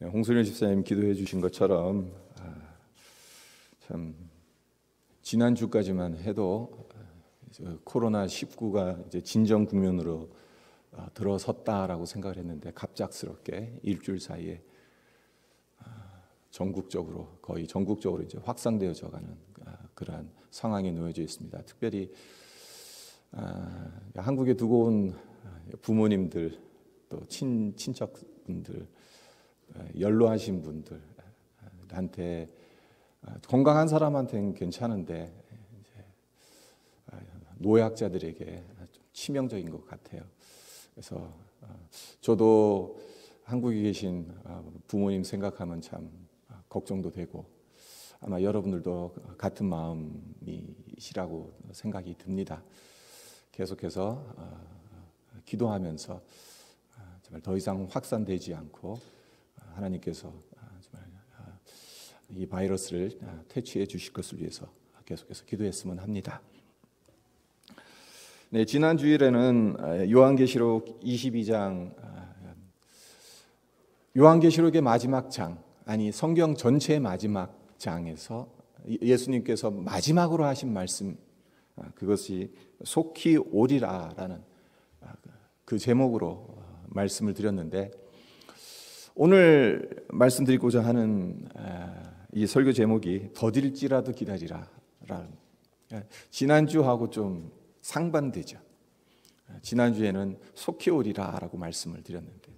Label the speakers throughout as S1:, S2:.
S1: 홍순일 집사님 기도해 주신 것처럼 참 지난주까지만 해도 코로나19가 이제 진정 국면으로 들어섰다라고 생각을 했는데 갑작스럽게 일주일 사이에 전국적으로 거의 전국적으로 이제 확산되어져 가는 그러한 상황에 놓여져 있습니다. 특별히 한국에 두고 온 부모님들 또 친척분들 연로하신 분들한테 건강한 사람한테는 괜찮은데 이제 노약자들에게 좀 치명적인 것 같아요. 그래서 저도 한국에 계신 부모님 생각하면 참 걱정도 되고 아마 여러분들도 같은 마음이시라고 생각이 듭니다. 계속해서 기도하면서 정말 더 이상 확산되지 않고 하나님께서 정말 이 바이러스를 퇴치해 주실 것을 위해서 계속해서 기도했으면 합니다. 네, 지난 주일에는 요한계시록 22장, 요한계시록의 마지막 장, 아니 성경 전체의 마지막 장에서 예수님께서 마지막으로 하신 말씀, 그것이 속히 오리라라는 그 제목으로 말씀을 드렸는데, 오늘 말씀드리고자 하는 이 설교 제목이 더딜지라도 기다리라라는, 지난주하고 좀 상반되죠. 지난주에는 속히 오리라라고 말씀을 드렸는데,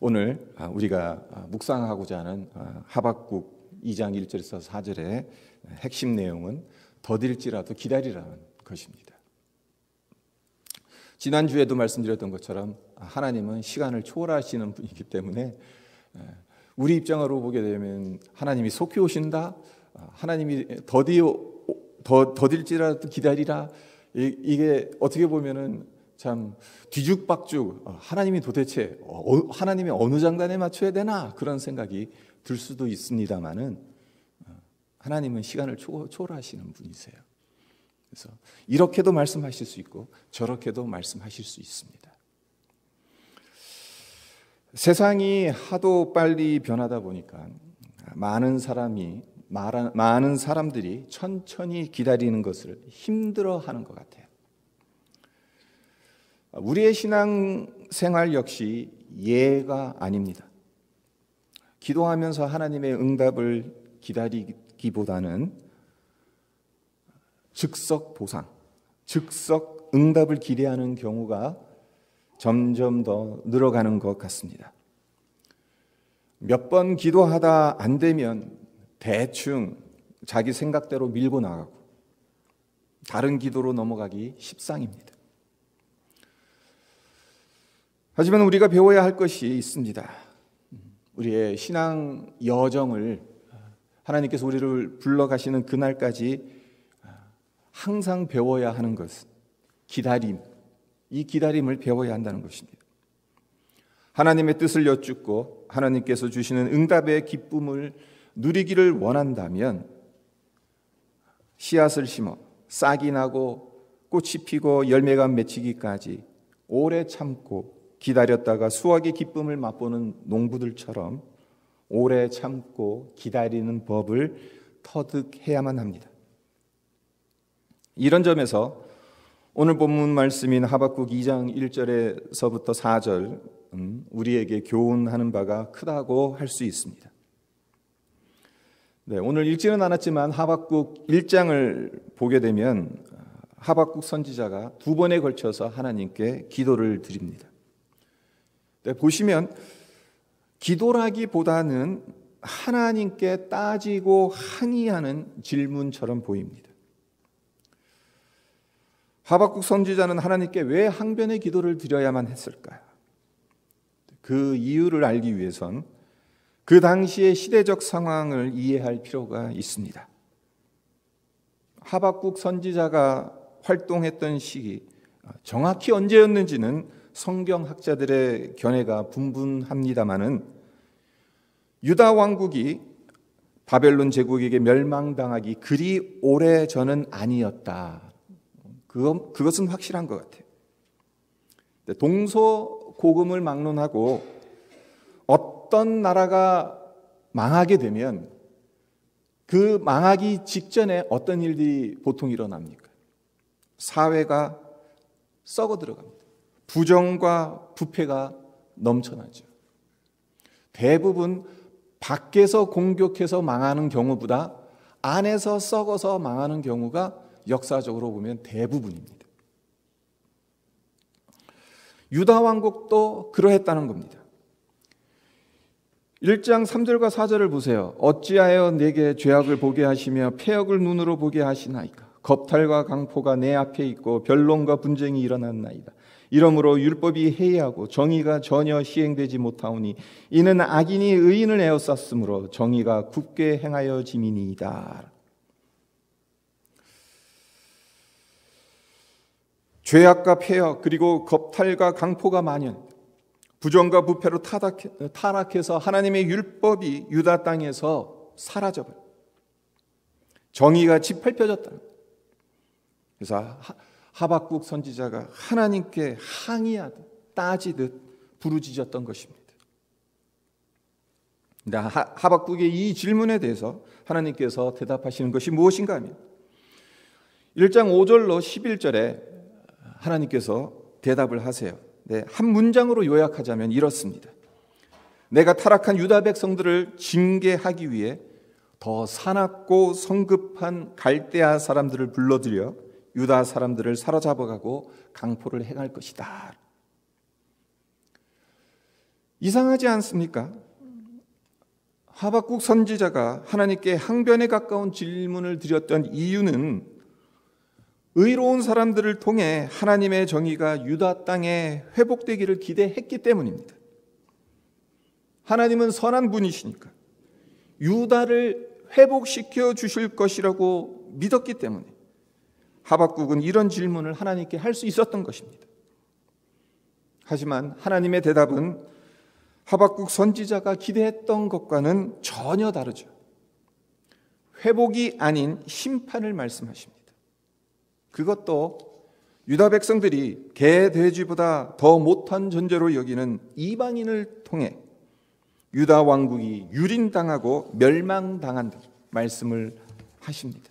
S1: 오늘 우리가 묵상하고자 하는 하박국 2장 1절에서 4절의 핵심 내용은 더딜지라도 기다리라는 것입니다. 지난주에도 말씀드렸던 것처럼 하나님은 시간을 초월하시는 분이기 때문에 우리 입장으로 보게 되면 하나님이 속히 오신다, 하나님이 더딜지라도 기다리라, 이게 어떻게 보면은 참 뒤죽박죽, 하나님이 도대체 하나님의 어느 장단에 맞춰야 되나 그런 생각이 들 수도 있습니다만은 하나님은 시간을 초월하시는 분이세요. 그래서 이렇게도 말씀하실 수 있고 저렇게도 말씀하실 수 있습니다. 세상이 하도 빨리 변하다 보니까 많은 사람들이 천천히 기다리는 것을 힘들어하는 것 같아요. 우리의 신앙생활 역시 예가 아닙니다. 기도하면서 하나님의 응답을 기다리기보다는 즉석 보상, 즉석 응답을 기대하는 경우가 점점 더 늘어가는 것 같습니다. 몇 번 기도하다 안 되면 대충 자기 생각대로 밀고 나가고 다른 기도로 넘어가기 십상입니다. 하지만 우리가 배워야 할 것이 있습니다. 우리의 신앙 여정을 하나님께서 우리를 불러가시는 그날까지 항상 배워야 하는 것은 기다림, 이 기다림을 배워야 한다는 것입니다. 하나님의 뜻을 여쭙고 하나님께서 주시는 응답의 기쁨을 누리기를 원한다면 씨앗을 심어 싹이 나고 꽃이 피고 열매가 맺히기까지 오래 참고 기다렸다가 수확의 기쁨을 맛보는 농부들처럼 오래 참고 기다리는 법을 터득해야만 합니다. 이런 점에서 오늘 본문 말씀인 하박국 2장 1절에서부터 4절 우리에게 교훈하는 바가 크다고 할 수 있습니다. 네, 오늘 읽지는 않았지만 하박국 1장을 보게 되면 하박국 선지자가 두 번에 걸쳐서 하나님께 기도를 드립니다. 네, 보시면 기도라기보다는 하나님께 따지고 항의하는 질문처럼 보입니다. 하박국 선지자는 하나님께 왜 항변의 기도를 드려야만 했을까요? 그 이유를 알기 위해선 그 당시의 시대적 상황을 이해할 필요가 있습니다. 하박국 선지자가 활동했던 시기, 정확히 언제였는지는 성경학자들의 견해가 분분합니다마는 유다 왕국이 바벨론 제국에게 멸망당하기 그리 오래 전은 아니었다. 그것은 확실한 것 같아요. 동서고금을 막론하고 어떤 나라가 망하게 되면 그 망하기 직전에 어떤 일들이 보통 일어납니까? 사회가 썩어 들어갑니다. 부정과 부패가 넘쳐나죠. 대부분 밖에서 공격해서 망하는 경우보다 안에서 썩어서 망하는 경우가 역사적으로 보면 대부분입니다. 유다 왕국도 그러했다는 겁니다. 1장 3절과 4절을 보세요. 어찌하여 내게 죄악을 보게 하시며 패역을 눈으로 보게 하시나이까. 겁탈과 강포가 내 앞에 있고 변론과 분쟁이 일어났나이다. 이러므로 율법이 해이하고 정의가 전혀 시행되지 못하오니 이는 악인이 의인을 에워쌌으므로 정의가 굳게 행하여 짐이니이다. 죄악과 패역 그리고 겁탈과 강포가 만연, 부정과 부패로 타락해서 하나님의 율법이 유다 땅에서 사라져버려. 정의가 짓밟혀졌다. 그래서 하박국 선지자가 하나님께 항의하듯 따지듯 부르짖었던 것입니다. 근데 하박국의 이 질문에 대해서 하나님께서 대답하시는 것이 무엇인가 하면 1장 5절로 11절에 하나님께서 대답을 하세요. 네, 한 문장으로 요약하자면 이렇습니다. 내가 타락한 유다 백성들을 징계하기 위해 더 사납고 성급한 갈대아 사람들을 불러들여 유다 사람들을 사로잡아가고 강포를 행할 것이다. 이상하지 않습니까? 하박국 선지자가 하나님께 항변에 가까운 질문을 드렸던 이유는 의로운 사람들을 통해 하나님의 정의가 유다 땅에 회복되기를 기대했기 때문입니다. 하나님은 선한 분이시니까 유다를 회복시켜 주실 것이라고 믿었기 때문에 하박국은 이런 질문을 하나님께 할 수 있었던 것입니다. 하지만 하나님의 대답은 하박국 선지자가 기대했던 것과는 전혀 다르죠. 회복이 아닌 심판을 말씀하십니다. 그것도 유다 백성들이 개, 돼지보다 더 못한 존재로 여기는 이방인을 통해 유다 왕국이 유린당하고 멸망당한다 말씀을 하십니다.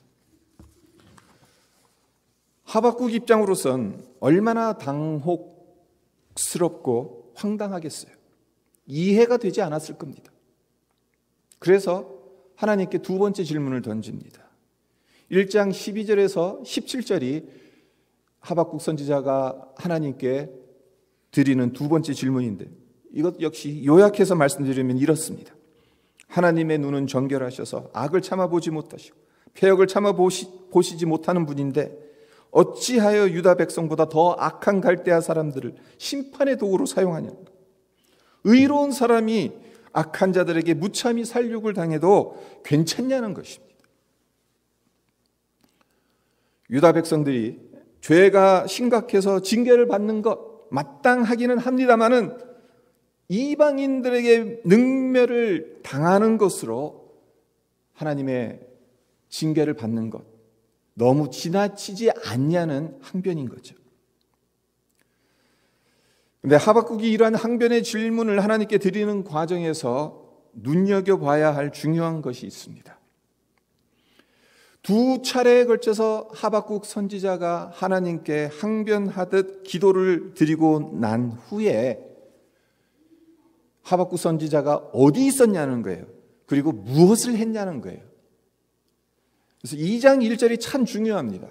S1: 하박국 입장으로선 얼마나 당혹스럽고 황당하겠어요. 이해가 되지 않았을 겁니다. 그래서 하나님께 두 번째 질문을 던집니다. 1장 12절에서 17절이 하박국 선지자가 하나님께 드리는 두 번째 질문인데 이것 역시 요약해서 말씀드리면 이렇습니다. 하나님의 눈은 정결하셔서 악을 참아보지 못하시고 패역을 참아보시지 못하는 분인데 어찌하여 유다 백성보다 더 악한 갈대아 사람들을 심판의 도구로 사용하냐는가. 의로운 사람이 악한 자들에게 무참히 살육을 당해도 괜찮냐는 것입니다. 유다 백성들이 죄가 심각해서 징계를 받는 것 마땅하기는 합니다마는 이방인들에게 능멸을 당하는 것으로 하나님의 징계를 받는 것 너무 지나치지 않냐는 항변인 거죠. 그런데 하박국이 이러한 항변의 질문을 하나님께 드리는 과정에서 눈여겨봐야 할 중요한 것이 있습니다. 두 차례에 걸쳐서 하박국 선지자가 하나님께 항변하듯 기도를 드리고 난 후에 하박국 선지자가 어디 있었냐는 거예요. 그리고 무엇을 했냐는 거예요. 그래서 2장 1절이 참 중요합니다.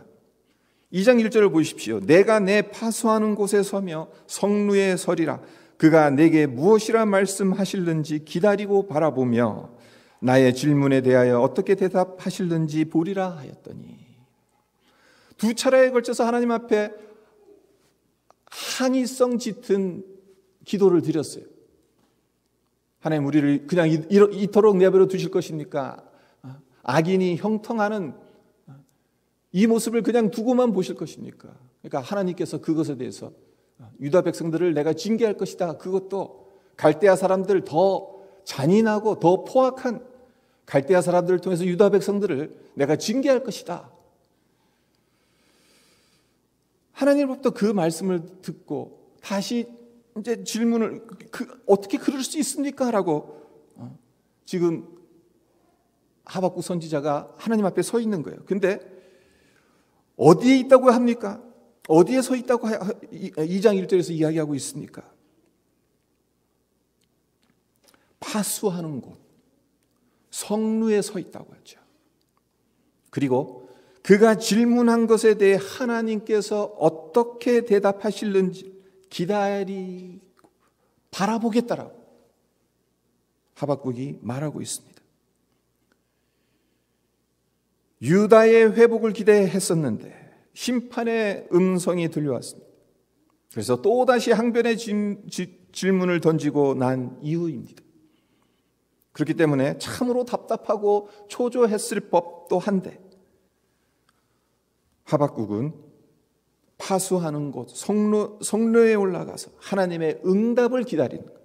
S1: 2장 1절을 보십시오. 내가 내 파수하는 곳에 서며 성루에 서리라. 그가 내게 무엇이라 말씀하실는지 기다리고 바라보며 나의 질문에 대하여 어떻게 대답하실는지 보리라 하였더니 두 차례에 걸쳐서 하나님 앞에 항의성 짙은 기도를 드렸어요. 하나님 우리를 그냥 이토록 내버려 두실 것입니까? 악인이 형통하는 이 모습을 그냥 두고만 보실 것입니까? 그러니까 하나님께서 그것에 대해서 유다 백성들을 내가 징계할 것이다. 그것도 갈대아 사람들 더 잔인하고 더 포악한 갈대아 사람들을 통해서 유다 백성들을 내가 징계할 것이다. 하나님으로부터 그 말씀을 듣고 다시 이제 질문을 어떻게 그럴 수 있습니까? 라고 지금 하박국 선지자가 하나님 앞에 서 있는 거예요. 근데 어디에 있다고 합니까? 어디에 서 있다고 2장 1절에서 이야기하고 있습니까? 파수하는 곳, 성루에 서 있다고 하죠. 그리고 그가 질문한 것에 대해 하나님께서 어떻게 대답하실는지 기다리고 바라보겠다라고 하박국이 말하고 있습니다. 유다의 회복을 기대했었는데 심판의 음성이 들려왔습니다. 그래서 또다시 항변의 질문을 던지고 난 이후입니다. 그렇기 때문에 참으로 답답하고 초조했을 법도 한데 하박국은 파수하는 곳 성로에 올라가서 하나님의 응답을 기다리는 거예요.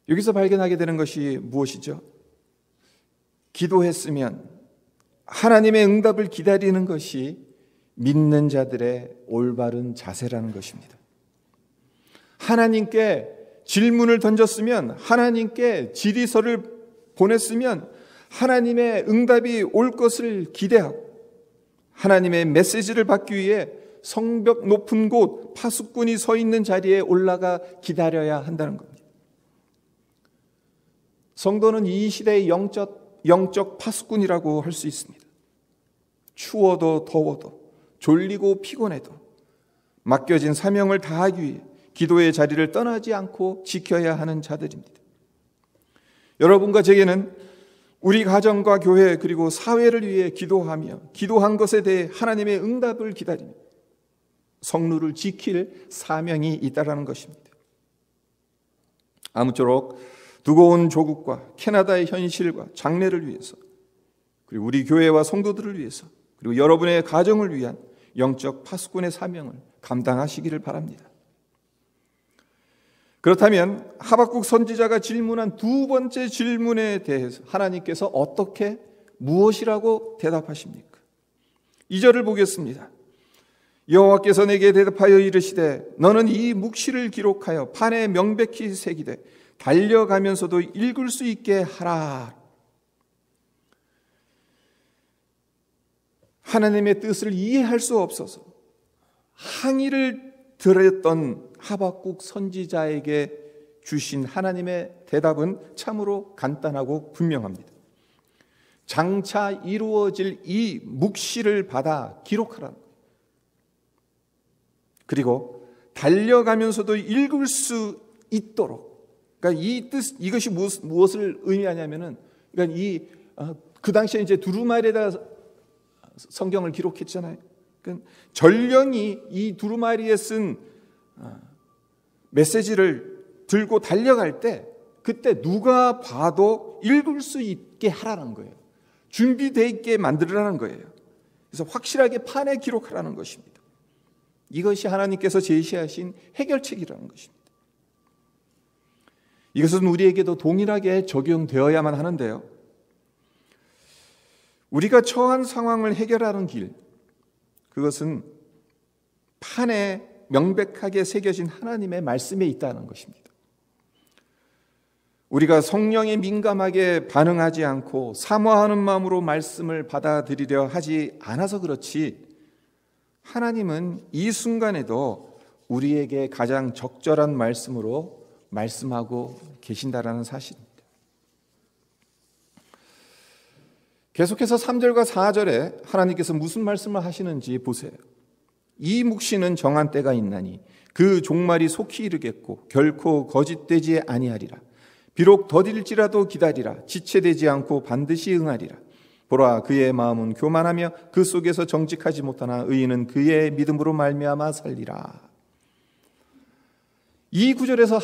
S1: 여기서 발견하게 되는 것이 무엇이죠? 기도했으면 하나님의 응답을 기다리는 것이 믿는 자들의 올바른 자세라는 것입니다. 하나님께 질문을 던졌으면, 하나님께 질의서를 보냈으면 하나님의 응답이 올 것을 기대하고 하나님의 메시지를 받기 위해 성벽 높은 곳 파수꾼이 서 있는 자리에 올라가 기다려야 한다는 겁니다. 성도는 이 시대의 영적 파수꾼이라고 할 수 있습니다. 추워도 더워도 졸리고 피곤해도 맡겨진 사명을 다하기 위해 기도의 자리를 떠나지 않고 지켜야 하는 자들입니다. 여러분과 제게는 우리 가정과 교회 그리고 사회를 위해 기도하며 기도한 것에 대해 하나님의 응답을 기다리며 성루를 지킬 사명이 있다라는 것입니다. 아무쪼록 두고온 조국과 캐나다의 현실과 장래를 위해서, 그리고 우리 교회와 성도들을 위해서, 그리고 여러분의 가정을 위한 영적 파수꾼의 사명을 감당하시기를 바랍니다. 그렇다면 하박국 선지자가 질문한 두 번째 질문에 대해서 하나님께서 어떻게 무엇이라고 대답하십니까? 2절을 보겠습니다. 여호와께서 내게 대답하여 이르시되 너는 이 묵시를 기록하여 판에 명백히 새기되 달려가면서도 읽을 수 있게 하라. 하나님의 뜻을 이해할 수 없어서 항의를 드렸던 하박국 선지자에게 주신 하나님의 대답은 참으로 간단하고 분명합니다. 장차 이루어질 이 묵시를 받아 기록하라는 거예요. 그리고 달려가면서도 읽을 수 있도록, 그러니까 이것이 무엇을 의미하냐면은, 그러니까 그 당시에 이제 두루마리에다 성경을 기록했잖아요. 그러니까 전령이 이 두루마리에 쓴 메시지를 들고 달려갈 때 그때 누가 봐도 읽을 수 있게 하라는 거예요. 준비되어 있게 만들으라는 거예요. 그래서 확실하게 판에 기록하라는 것입니다. 이것이 하나님께서 제시하신 해결책이라는 것입니다. 이것은 우리에게도 동일하게 적용되어야만 하는데요. 우리가 처한 상황을 해결하는 길, 그것은 판에 명백하게 새겨진 하나님의 말씀에 있다는 것입니다. 우리가 성령에 민감하게 반응하지 않고 사모하는 마음으로 말씀을 받아들이려 하지 않아서 그렇지, 하나님은 이 순간에도 우리에게 가장 적절한 말씀으로 말씀하고 계신다라는 사실입니다. 계속해서 3절과 4절에 하나님께서 무슨 말씀을 하시는지 보세요. 이 묵시는 정한 때가 있나니 그 종말이 속히 이르겠고 결코 거짓되지 아니하리라. 비록 더딜지라도 기다리라. 지체되지 않고 반드시 응하리라. 보라, 그의 마음은 교만하며 그 속에서 정직하지 못하나 의인은 그의 믿음으로 말미암아 살리라. 이 구절에서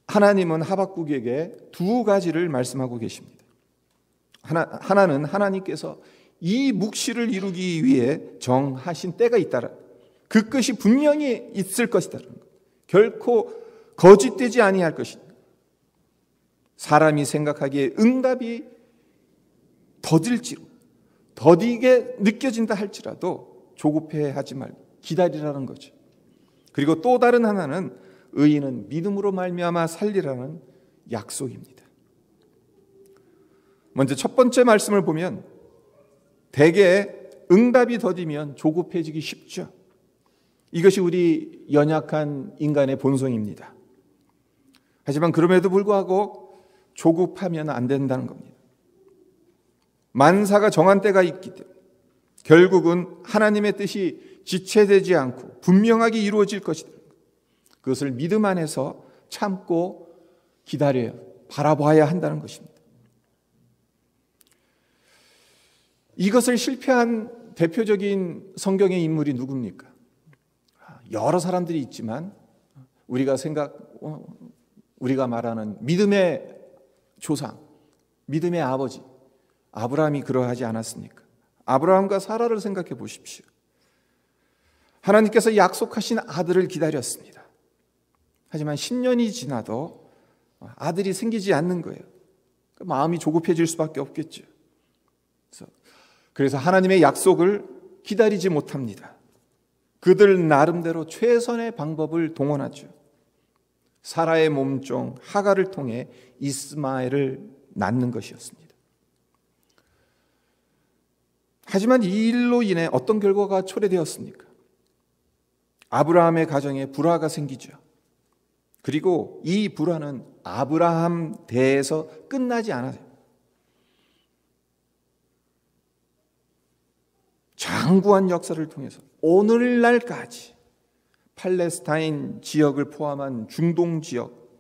S1: 하나님은 하박국에게 두 가지를 말씀하고 계십니다. 하나는 하나님께서 이 묵시를 이루기 위해 정하신 때가 있다라. 그 것이 분명히 있을 것이다라는 것. 결코 거짓되지 아니할 것이다. 사람이 생각하기에 응답이 더디게 느껴진다 할지라도 조급해하지 말고 기다리라는 거죠. 그리고 또 다른 하나는 의인은 믿음으로 말미암아 살리라는 약속입니다. 먼저 첫 번째 말씀을 보면 대개 응답이 더디면 조급해지기 쉽죠. 이것이 우리 연약한 인간의 본성입니다. 하지만 그럼에도 불구하고 조급하면 안 된다는 겁니다. 만사가 정한 때가 있기 때문에 결국은 하나님의 뜻이 지체되지 않고 분명하게 이루어질 것이다. 그것을 믿음 안에서 참고 기다려야, 바라봐야 한다는 것입니다. 이것을 실패한 대표적인 성경의 인물이 누굽니까? 여러 사람들이 있지만 우리가 말하는 믿음의 조상, 믿음의 아버지 아브라함이 그러하지 않았습니까? 아브라함과 사라를 생각해 보십시오. 하나님께서 약속하신 아들을 기다렸습니다. 하지만 10년이 지나도 아들이 생기지 않는 거예요. 마음이 조급해질 수밖에 없겠죠. 그래서 하나님의 약속을 기다리지 못합니다. 그들 나름대로 최선의 방법을 동원하죠. 사라의 몸종 하갈을 통해 이스마엘을 낳는 것이었습니다. 하지만 이 일로 인해 어떤 결과가 초래되었습니까? 아브라함의 가정에 불화가 생기죠. 그리고 이 불화는 아브라함 대에서 끝나지 않아요. 장구한 역사를 통해서 오늘날까지 팔레스타인 지역을 포함한 중동 지역,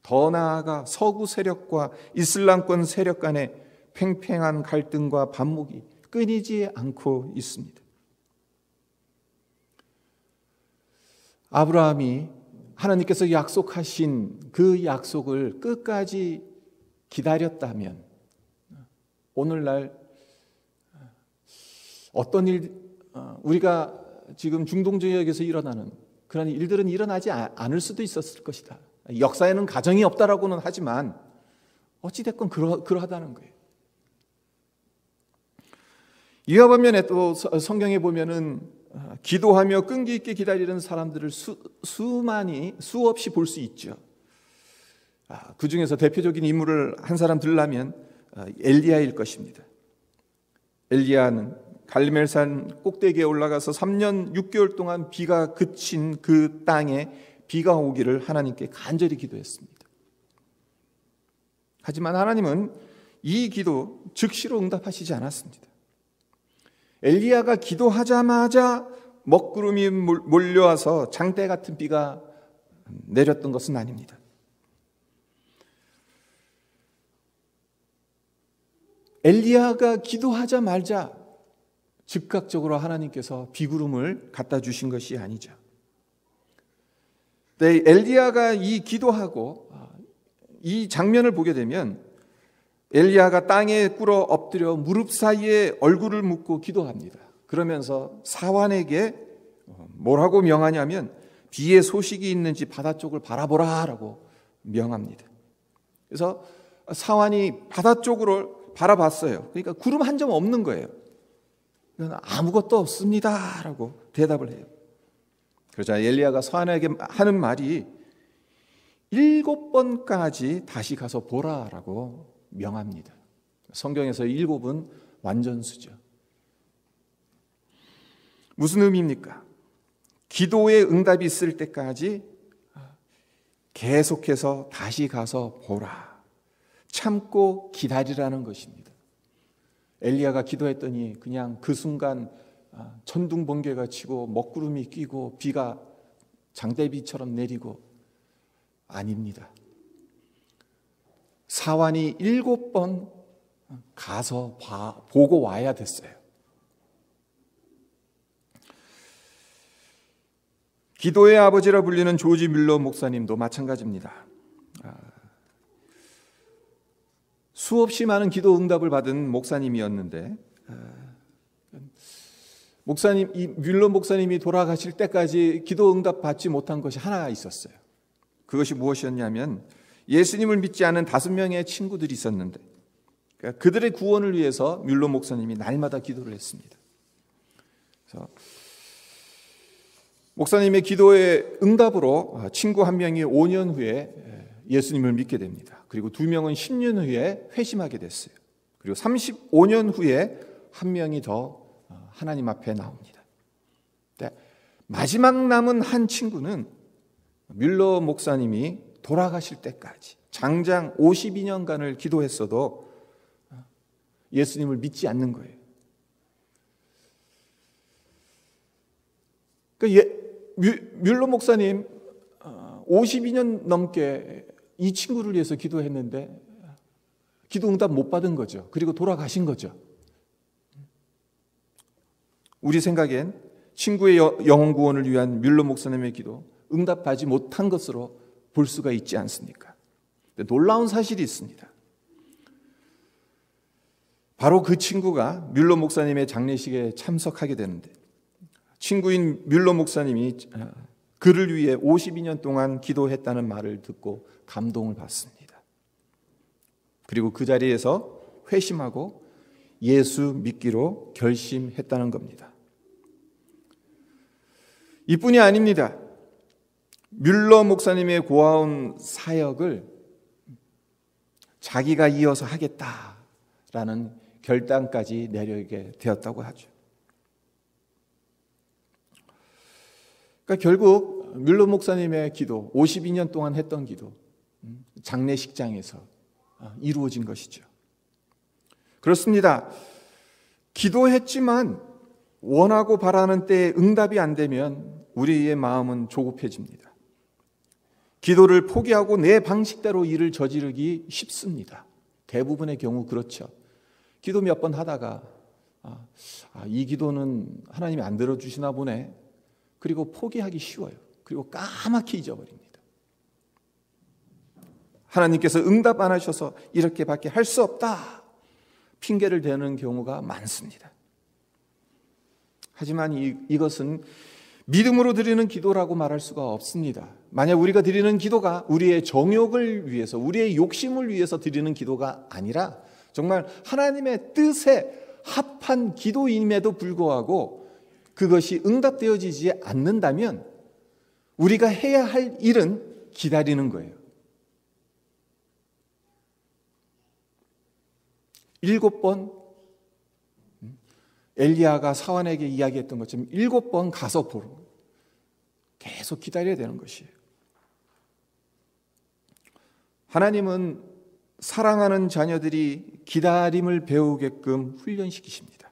S1: 더 나아가 서구 세력과 이슬람권 세력 간의 팽팽한 갈등과 반목이 끊이지 않고 있습니다. 아브라함이 하나님께서 약속하신 그 약속을 끝까지 기다렸다면 오늘날 어떤 우리가 지금 중동 지역에서 일어나는 그런 일들은 일어나지 않을 수도 있었을 것이다. 역사에는 가정이 없다라고는 하지만 어찌됐건 그러하다는 거예요. 이와 반면에 또 성경에 보면은 기도하며 끈기 있게 기다리는 사람들을 수없이 볼 수 있죠. 그 중에서 대표적인 인물을 한 사람 들라면 엘리야일 것입니다. 엘리야는 갈멜산 꼭대기에 올라가서 3년 6개월 동안 비가 그친 그 땅에 비가 오기를 하나님께 간절히 기도했습니다. 하지만 하나님은 이 기도 즉시로 응답하시지 않았습니다. 엘리야가 기도하자마자 먹구름이 몰려와서 장대 같은 비가 내렸던 것은 아닙니다. 엘리야가 기도하자마자 즉각적으로 하나님께서 비구름을 갖다 주신 것이 아니죠. 엘리야가 이 기도하고 이 장면을 보게 되면 엘리야가 땅에 꿇어 엎드려 무릎 사이에 얼굴을 묻고 기도합니다. 그러면서 사환에게 뭐라고 명하냐면 비의 소식이 있는지 바다 쪽을 바라보라라고 명합니다. 그래서 사환이 바다 쪽으로 바라봤어요. 그러니까 구름 한 점 없는 거예요. 아무것도 없습니다라고 대답을 해요. 그러자 엘리야가 사환에게 하는 말이 7번까지 다시 가서 보라라고 명합니다. 성경에서 7은 완전수죠. 무슨 의미입니까? 기도의 응답이 있을 때까지 계속해서 다시 가서 보라. 참고 기다리라는 것입니다. 엘리야가 기도했더니 그냥 그 순간 천둥 번개가 치고 먹구름이 끼고 비가 장대비처럼 내리고 아닙니다. 사환이 7번 가서 보고 와야 됐어요. 기도의 아버지라 불리는 조지 뮬러 목사님도 마찬가지입니다. 수없이 많은 기도 응답을 받은 목사님이었는데 이 뮬러 목사님이 돌아가실 때까지 기도 응답 받지 못한 것이 하나 있었어요. 그것이 무엇이었냐면 예수님을 믿지 않은 5명의 친구들이 있었는데 그들의 구원을 위해서 뮬러 목사님이 날마다 기도를 했습니다. 그래서 목사님의 기도의 응답으로 친구 한 명이 5년 후에 예수님을 믿게 됩니다. 그리고 2명은 10년 후에 회심하게 됐어요. 그리고 35년 후에 한 명이 더 하나님 앞에 나옵니다. 마지막 남은 한 친구는 뮬러 목사님이 돌아가실 때까지 장장 52년간을 기도했어도 예수님을 믿지 않는 거예요. 뮬러 목사님 52년 넘게 이 친구를 위해서 기도했는데 기도 응답 못 받은 거죠. 그리고 돌아가신 거죠. 우리 생각엔 친구의 영혼 구원을 위한 뮬러 목사님의 기도 응답하지 못한 것으로 볼 수가 있지 않습니까? 놀라운 사실이 있습니다. 바로 그 친구가 뮬러 목사님의 장례식에 참석하게 되는데 친구인 뮬러 목사님이 그를 위해 52년 동안 기도했다는 말을 듣고 감동을 받습니다. 그리고 그 자리에서 회심하고 예수 믿기로 결심했다는 겁니다. 이뿐이 아닙니다. 뮬러 목사님의 고아온 사역을 자기가 이어서 하겠다라는 결단까지 내리게 되었다고 하죠. 그러니까 결국 뮬러 목사님의 기도, 52년 동안 했던 기도, 장례식장에서 이루어진 것이죠. 그렇습니다. 기도했지만 원하고 바라는 때에 응답이 안 되면 우리의 마음은 조급해집니다. 기도를 포기하고 내 방식대로 일을 저지르기 쉽습니다. 대부분의 경우 그렇죠. 기도 몇 번 하다가 이 기도는 하나님이 안 들어주시나 보네. 그리고 포기하기 쉬워요. 그리고 까맣게 잊어버립니다. 하나님께서 응답 안 하셔서 이렇게밖에 할 수 없다. 핑계를 대는 경우가 많습니다. 하지만 이것은 믿음으로 드리는 기도라고 말할 수가 없습니다. 만약 우리가 드리는 기도가 우리의 정욕을 위해서, 우리의 욕심을 위해서 드리는 기도가 아니라 정말 하나님의 뜻에 합한 기도임에도 불구하고 그것이 응답되어지지 않는다면 우리가 해야 할 일은 기다리는 거예요. 7번 엘리야가 사환에게 이야기했던 것처럼 7번 가서 보러 계속 기다려야 되는 것이에요. 하나님은 사랑하는 자녀들이 기다림을 배우게끔 훈련시키십니다.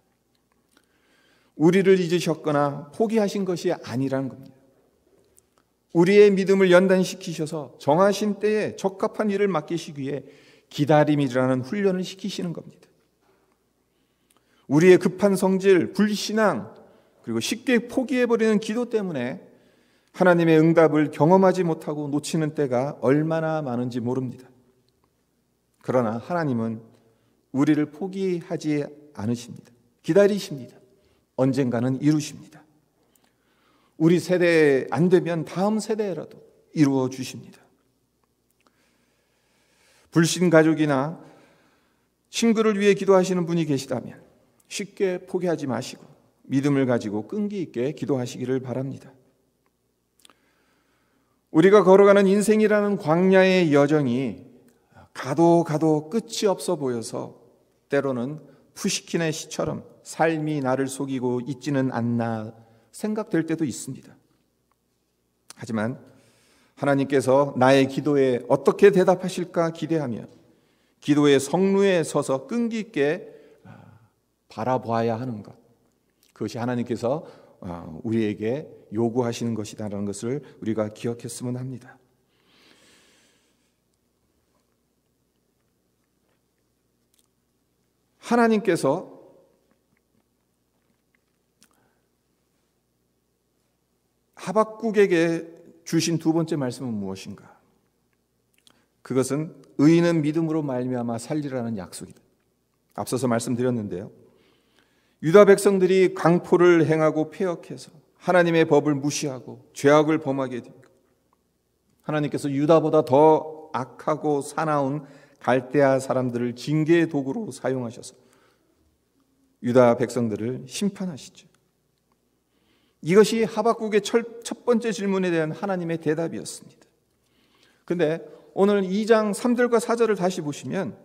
S1: 우리를 잊으셨거나 포기하신 것이 아니라는 겁니다. 우리의 믿음을 연단시키셔서 정하신 때에 적합한 일을 맡기시기 위해 기다림이라는 훈련을 시키시는 겁니다. 우리의 급한 성질, 불신앙, 그리고 쉽게 포기해버리는 기도 때문에 하나님의 응답을 경험하지 못하고 놓치는 때가 얼마나 많은지 모릅니다. 그러나 하나님은 우리를 포기하지 않으십니다. 기다리십니다. 언젠가는 이루십니다. 우리 세대에 안 되면 다음 세대라도 이루어 주십니다. 불신 가족이나 친구를 위해 기도하시는 분이 계시다면 쉽게 포기하지 마시고 믿음을 가지고 끈기 있게 기도하시기를 바랍니다. 우리가 걸어가는 인생이라는 광야의 여정이 가도 끝이 없어 보여서 때로는 푸시킨의 시처럼 삶이 나를 속이고 있지는 않나 생각될 때도 있습니다. 하지만 하나님께서 나의 기도에 어떻게 대답하실까 기대하며 기도의 성루에 서서 끈기 있게 바라보아야 하는 것, 그것이 하나님께서 우리에게 요구하시는 것이다라는 것을 우리가 기억했으면 합니다. 하나님께서 하박국에게 주신 두 번째 말씀은 무엇인가? 그것은 의인은 믿음으로 말미암아 살리라는 약속이다. 앞서서 말씀드렸는데요. 유다 백성들이 강포를 행하고 패역해서 하나님의 법을 무시하고 죄악을 범하게 됩니다. 하나님께서 유다보다 더 악하고 사나운 갈대아 사람들을 징계의 도구로 사용하셔서 유다 백성들을 심판하시죠. 이것이 하박국의 첫 번째 질문에 대한 하나님의 대답이었습니다. 그런데 오늘 2장 3절과 4절을 다시 보시면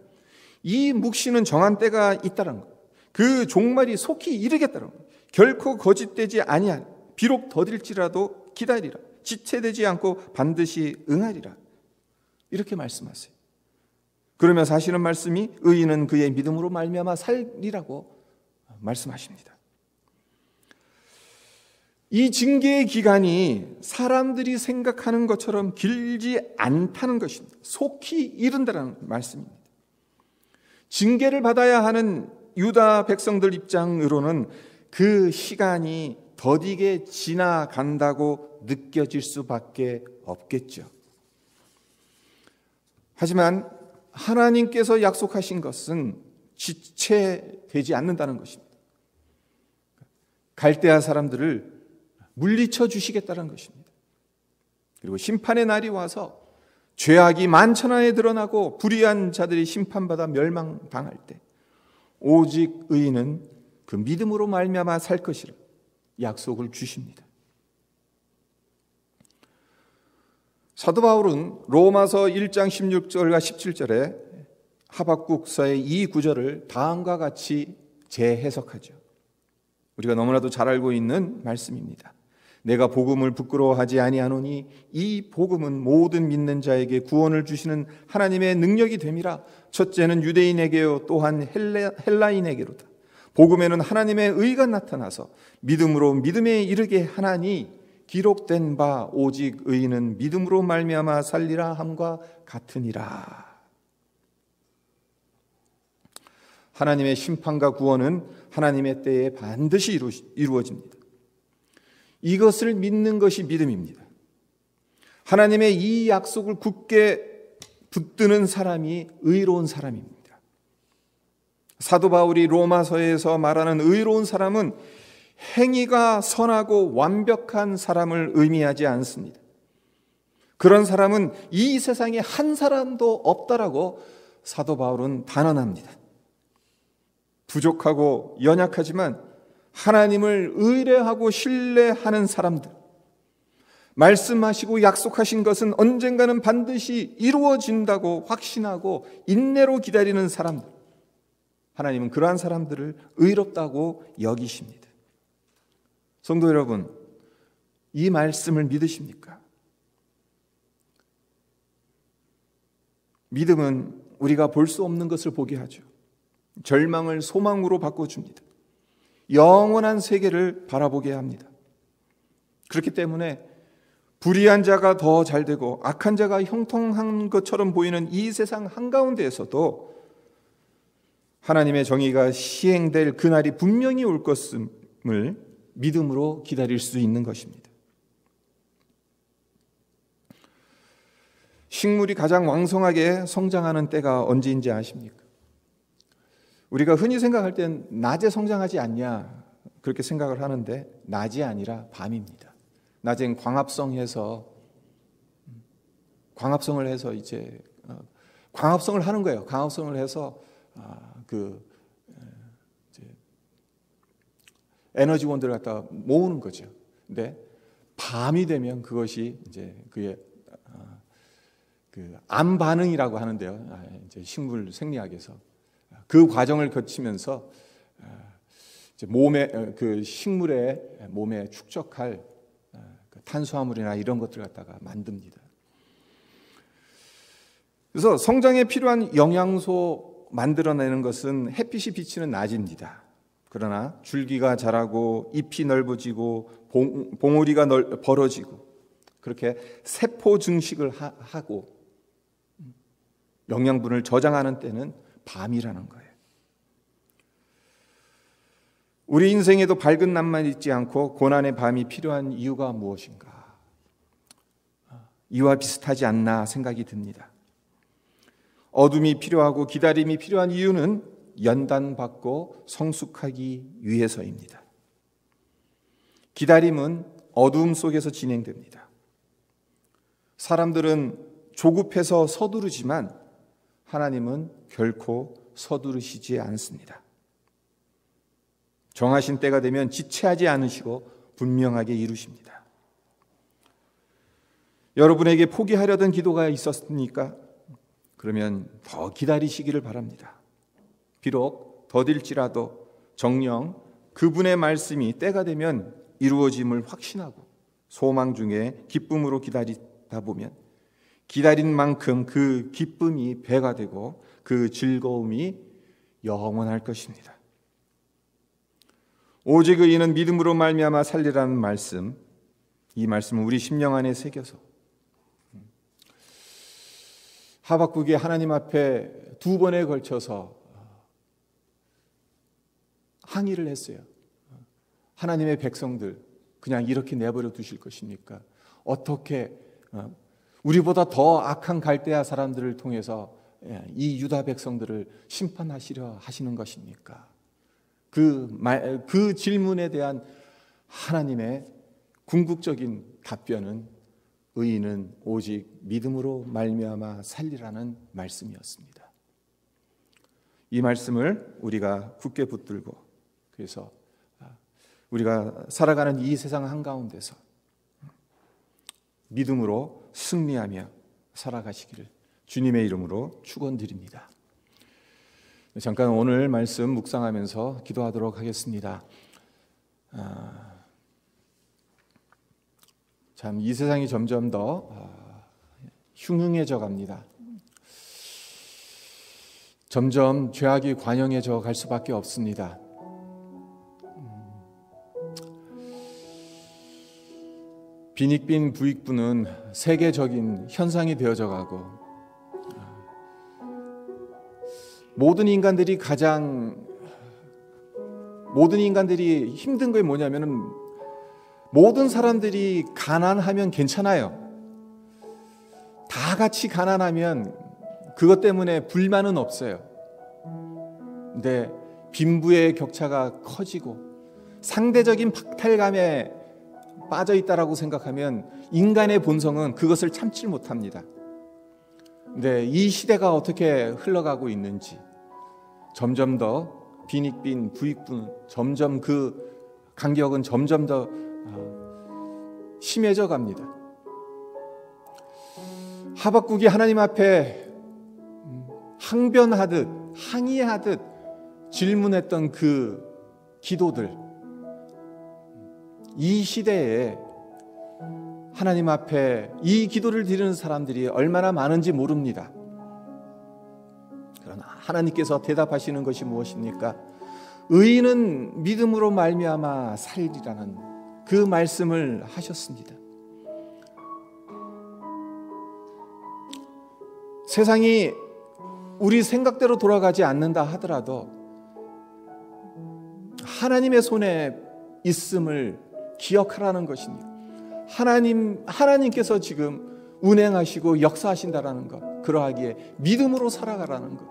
S1: 이 묵시는 정한 때가 있다는 것, 그 종말이 속히 이르겠다는 것, 결코 거짓되지 아니하리, 비록 더딜지라도 기다리라, 지체되지 않고 반드시 응하리라, 이렇게 말씀하세요. 그러면서 하시는 말씀이 의인은 그의 믿음으로 말미암아 살리라고 말씀하십니다. 이 징계의 기간이 사람들이 생각하는 것처럼 길지 않다는 것입니다. 속히 이른다는 말씀입니다. 징계를 받아야 하는 유다 백성들 입장으로는 그 시간이 더디게 지나간다고 느껴질 수밖에 없겠죠. 하지만 하나님께서 약속하신 것은 지체되지 않는다는 것입니다. 갈대아 사람들을 물리쳐 주시겠다는 것입니다. 그리고 심판의 날이 와서 죄악이 만천하에 드러나고 불의한 자들이 심판받아 멸망당할 때 오직 의인은 그 믿음으로 말미암아 살 것이라 약속을 주십니다. 사도 바울은 로마서 1장 16절과 17절에 하박국서의 이 구절을 다음과 같이 재해석하죠. 우리가 너무나도 잘 알고 있는 말씀입니다. 내가 복음을 부끄러워하지 아니하노니 이 복음은 모든 믿는 자에게 구원을 주시는 하나님의 능력이 됨이라. 첫째는 유대인에게요 또한 헬라인에게로다. 복음에는 하나님의 의가 나타나서 믿음으로 믿음에 이르게 하나니 기록된 바 오직 의인은 믿음으로 말미암아 살리라 함과 같으니라. 하나님의 심판과 구원은 하나님의 때에 반드시 이루어집니다. 이것을 믿는 것이 믿음입니다. 하나님의 이 약속을 굳게 붙드는 사람이 의로운 사람입니다. 사도 바울이 로마서에서 말하는 의로운 사람은 행위가 선하고 완벽한 사람을 의미하지 않습니다. 그런 사람은 이 세상에 한 사람도 없다라고 사도 바울은 단언합니다. 부족하고 연약하지만 하나님을 의뢰하고 신뢰하는 사람들, 말씀하시고 약속하신 것은 언젠가는 반드시 이루어진다고 확신하고 인내로 기다리는 사람들, 하나님은 그러한 사람들을 의롭다고 여기십니다. 성도 여러분, 이 말씀을 믿으십니까? 믿음은 우리가 볼 수 없는 것을 보게 하죠. 절망을 소망으로 바꿔줍니다. 영원한 세계를 바라보게 합니다. 그렇기 때문에 불의한 자가 더 잘되고 악한 자가 형통한 것처럼 보이는 이 세상 한가운데에서도 하나님의 정의가 시행될 그날이 분명히 올 것을 믿음으로 기다릴 수 있는 것입니다. 식물이 가장 왕성하게 성장하는 때가 언제인지 아십니까? 우리가 흔히 생각할 땐 낮에 성장하지 않냐 그렇게 생각을 하는데 낮이 아니라 밤입니다. 낮엔 광합성을 해서 이제 광합성을 하는 거예요. 광합성을 해서 에너지원들을 갖다 모으는 거죠. 근데 밤이 되면 그것이 이제 그의 암 반응이라고 하는데요. 이제 식물 생리학에서 그 과정을 거치면서 이제 식물의 몸에 축적할 탄수화물이나 이런 것들 갖다가 만듭니다. 그래서 성장에 필요한 영양소 만들어내는 것은 햇빛이 비치는 낮입니다. 그러나 줄기가 자라고 잎이 넓어지고 봉우리가 벌어지고 그렇게 세포 증식을 하고 영양분을 저장하는 때는 밤이라는 거예요. 우리 인생에도 밝은 낮만 있지 않고 고난의 밤이 필요한 이유가 무엇인가? 이와 비슷하지 않나 생각이 듭니다. 어둠이 필요하고 기다림이 필요한 이유는 연단받고 성숙하기 위해서입니다. 기다림은 어둠 속에서 진행됩니다. 사람들은 조급해서 서두르지만 하나님은 결코 서두르시지 않습니다. 정하신 때가 되면 지체하지 않으시고 분명하게 이루십니다. 여러분에게 포기하려던 기도가 있었습니까? 그러면 더 기다리시기를 바랍니다. 비록 더딜지라도 정녕 그분의 말씀이 때가 되면 이루어짐을 확신하고 소망 중에 기쁨으로 기다리다 보면 기다린 만큼 그 기쁨이 배가 되고 그 즐거움이 영원할 것입니다. 오직 의인은 믿음으로 말미암아 살리라는 말씀, 이 말씀은 우리 심령 안에 새겨서 하박국이 하나님 앞에 2번에 걸쳐서 항의를 했어요. 하나님의 백성들 그냥 이렇게 내버려 두실 것입니까? 어떻게 우리보다 더 악한 갈대아 사람들을 통해서 이 유다 백성들을 심판하시려 하시는 것입니까? 그 질문에 대한 하나님의 궁극적인 답변은 의인은 오직 믿음으로 말미암아 살리라는 말씀이었습니다. 이 말씀을 우리가 굳게 붙들고 그래서 우리가 살아가는 이 세상 한가운데서 믿음으로 승리하며 살아가시기를 주님의 이름으로 축원드립니다. 잠깐 오늘 말씀 묵상하면서 기도하도록 하겠습니다. 참 이 세상이 점점 더 흉흉해져 갑니다. 점점 죄악이 관영해져 갈 수밖에 없습니다. 빈익빈 부익부는 세계적인 현상이 되어져 가고 모든 인간들이 힘든 게 뭐냐면은 모든 사람들이 가난하면 괜찮아요. 다 같이 가난하면 그것 때문에 불만은 없어요. 근데 빈부의 격차가 커지고 상대적인 박탈감에 빠져 있다라고 생각하면 인간의 본성은 그것을 참지 못합니다. 근데 이 시대가 어떻게 흘러가고 있는지 점점 더 빈익빈 부익부는 점점 그 간격은 점점 더 심해져 갑니다. 하박국이 하나님 앞에 항변하듯 항의하듯 질문했던 그 기도들, 이 시대에 하나님 앞에 이 기도를 드리는 사람들이 얼마나 많은지 모릅니다. 그러나 하나님께서 대답하시는 것이 무엇입니까? 의인은 믿음으로 말미암아 살리라는 그 말씀을 하셨습니다. 세상이 우리 생각대로 돌아가지 않는다 하더라도 하나님의 손에 있음을 기억하라는 것입니다. 하나님께서 지금 운행하시고 역사하신다라는 것, 그러하기에 믿음으로 살아가라는 것.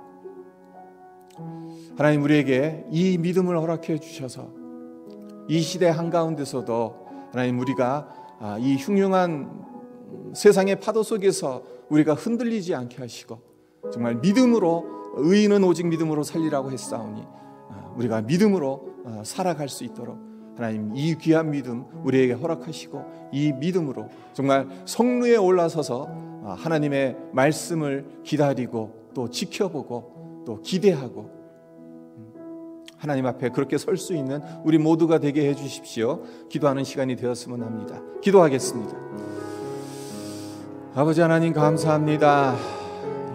S1: 하나님 우리에게 이 믿음을 허락해 주셔서 이 시대 한가운데서도 하나님 우리가 이 흉흉한 세상의 파도 속에서 우리가 흔들리지 않게 하시고 정말 믿음으로 의인은 오직 믿음으로 살리라고 했사오니 우리가 믿음으로 살아갈 수 있도록 하나님 이 귀한 믿음 우리에게 허락하시고 이 믿음으로 정말 성루에 올라서서 하나님의 말씀을 기다리고 또 지켜보고 또 기대하고 하나님 앞에 그렇게 설 수 있는 우리 모두가 되게 해주십시오. 기도하는 시간이 되었으면 합니다. 기도하겠습니다. 아버지 하나님 감사합니다.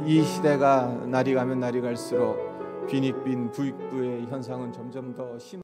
S1: 이 시대가 날이 가면 날이 갈수록 빈익빈 부익부의 현상은 점점 더 심